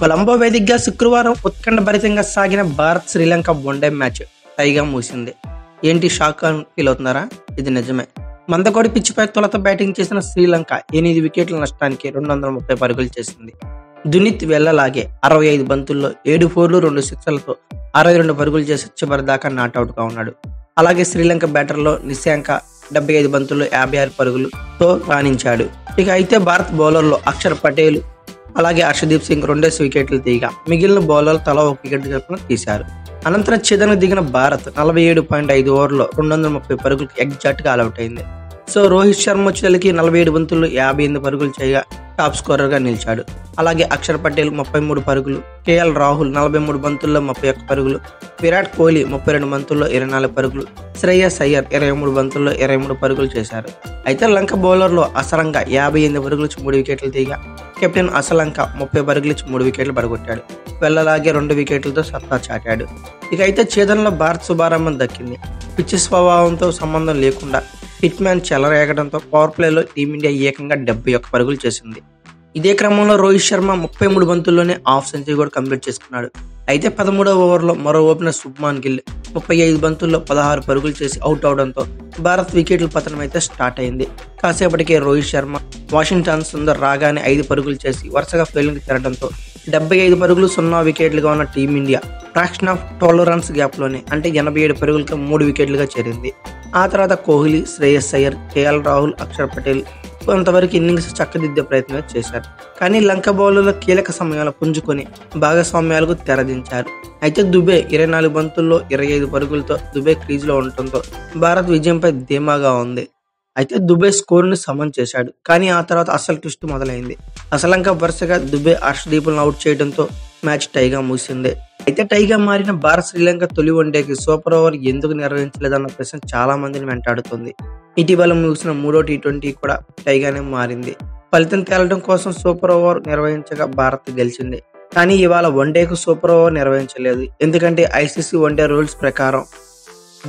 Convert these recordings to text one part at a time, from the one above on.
కొలంబో వేదికగా శుక్రవారం ఉత్కంఠభరితంగా సాగిన భారత్ శ్రీలంక వన్డే మ్యాచ్ టైగా ముగిసింది. ఏంటి షాక్ అని ఫీల్ అవుతున్నారా? ఇది నిజమే. మందకోడి పిచ్చిపై తొలుత బ్యాటింగ్ చేసిన శ్రీలంక 8 వికెట్ల నష్టానికి 230 పరుగులు చేసింది. దునిత్ వెళ్లలాగే 65 బంతుల్లో 7 ఫోర్లు 2 సిక్సర్లతో 62 పరుగులు చేసి చివరి దాకా నాట్అవుట్ గా ఉన్నాడు. అలాగే శ్రీలంక బ్యాటర్లో నిశాంక 75 బంతుల్లో 56 పరుగులతో రాణించాడు. ఇక అయితే భారత్ బౌలర్లో అక్షర్ పటేల్ అలాగే హర్షదీప్ సింగ్ 2 వికెట్లు తీయగా మిగిలిన బౌలర్లు తలా 1 వికెట్ చొప్పున తీశారు. అనంతరం ఛేదనకు దిగిన భారత్ 47.5 ఓవర్లో 230 పరుగులకు ఎగ్జాక్ట్ గా ఆల్అౌట్ అయింది. సో రోహిత్ శర్మ వచ్చేసరికి 47 బంతుల్లో 58 పరుగులు చేయగా టాప్ స్కోరర్ గా నిలిచాడు. అలాగే అక్షర్ పటేల్ 33 పరుగులు, కేఎల్ రాహుల్ 43 బంతుల్లో 31 పరుగులు, విరాట్ కోహ్లీ 32 బంతుల్లో 24 పరుగులు, శ్రేయస్ అయ్యర్ 23 బంతుల్లో 23 పరుగులు చేశారు. అయితే లంక బౌలర్లో అసలంగా 58 పరుగులు 3 వికెట్లు తీయగా కెప్టెన్ అసలంక 30 పరుగులు 3 వికెట్లు పడగొట్టాడు. వెళ్ళలాగే 2 వికెట్లతో సత్తా చాటాడు. ఇక అయితే ఛేదనలో భారత్ శుభారంభం దక్కింది. పిచ్చి స్వభావంతో సంబంధం లేకుండా హిట్ మ్యాన్ చెలరేగడంతో పవర్ ప్లేలో టీమిండియా ఏకంగా 71 పరుగులు చేసింది. ఇదే క్రమంలో రోహిత్ శర్మ 33 బంతుల్లోనే హాఫ్ సెంచరీ కూడా కంప్లీట్ చేసుకున్నాడు. అయితే 13వ ఓవర్లో మరో ఓపెనర్ శుభ్మాన్ గిల్ 35 బంతుల్లో 16 పరుగులు చేసి అవుట్ అవడంతో భారత్ వికెట్ల పతనం అయితే స్టార్ట్ అయింది. కాసేపటికే రోహిత్ శర్మ, వాషింగ్టన్ సుందర్ రాగానే 5 పరుగులు చేసి వరుసగా ఫెయిలింగ్ తిరగడంతో 75 పరుగులు 0 వికెట్లుగా ఉన్న team India fraction of 12 runs gap లోనే అంటే 87 పరుగులతో 3 వికెట్లుగా చేరింది. ఆ తర్వాత కోహ్లీ, శ్రేయస్ అయ్యర్, కేఎల్ రాహుల్, అక్షర్ పటేల్ కొంతవరకు ఇన్నింగ్స్ చక్కదిద్దే ప్రయత్నం చేశారు. కానీ లంక బౌలర్లు కీలక సమయాలు పుంజుకొని భాగస్వామ్యాలకు తెరదించారు. అయితే దుబే 24 బంతుల్లో 25 పరుగులతో దుబే క్రీజ్ లో ఉండటంతో భారత్ విజయంపై ధీమాగా ఉంది. అయితే దుబే స్కోరును సమన్ చేశాడు. కానీ ఆ తర్వాత అసలు ట్విస్ట్ మొదలైంది. అసలంక వరుసగా దుబే, హర్షదీప్లను అవుట్ చేయడంతో మ్యాచ్ టైగా ముగిసింది. అయితే టైగా మారిన భారత్ శ్రీలంక తొలి వన్డేకి సూపర్ ఓవర్ ఎందుకు నిర్వహించలేదన్న ప్రశ్న చాలా మందిని వెంటాడుతుంది. ఇటీవల ముగిసిన 3వ టీ20 కూడా టైగానే మారింది. ఫలితం తేలడం కోసం సూపర్ ఓవర్ నిర్వహించగా భారత్ గెలిచింది. కానీ ఇవాళ వన్డేకు సూపర్ ఓవర్ నిర్వహించలేదు. ఎందుకంటే ఐసీసీ వన్డే రూల్స్ ప్రకారం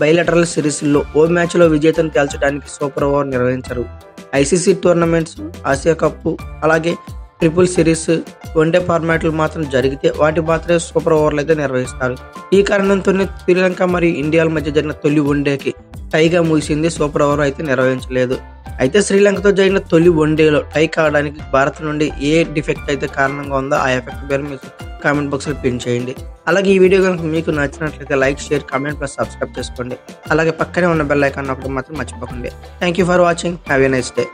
బైలాటరల్ సిరీస్లో ఓ మ్యాచ్లో విజేతను తేల్చడానికి సూపర్ ఓవర్ నిర్వహించరు. ఐసీసీ టోర్నమెంట్స్, ఆసియా కప్ అలాగే ట్రిపుల్ సిరీస్, వన్డే ఫార్మాట్లు మాత్రం జరిగితే వాటి మాత్రమే సూపర్ ఓవర్లు అయితే నిర్వహిస్తారు. ఈ కారణంతోనే శ్రీలంక మరియు ఇండియాల మధ్య జరిగిన తొలి వన్డేకి టైగా ముగిసింది. సూపర్ ఓవర్ అయితే నిర్వహించలేదు. అయితే శ్రీలంకతో జరిగిన తొలి వన్డేలో టై కావడానికి భారత్ నుండి ఏ డిఫెక్ట్ అయితే కారణంగా ఉందో ఆ ఎఫెక్ట్ పేరు మీకు కామెంట్ బాక్స్ లో పిన్ చేయండి. అలాగే ఈ వీడియో కనుక మీకు నచ్చినట్లయితే like, share, comment plus subscribe చేసుకోండి. అలాగే పక్కనే ఉన్న బెల్ ఐకాన్ ఒకటి మాత్రం మర్చిపోకండి. Thank you for watching. Have a nice day.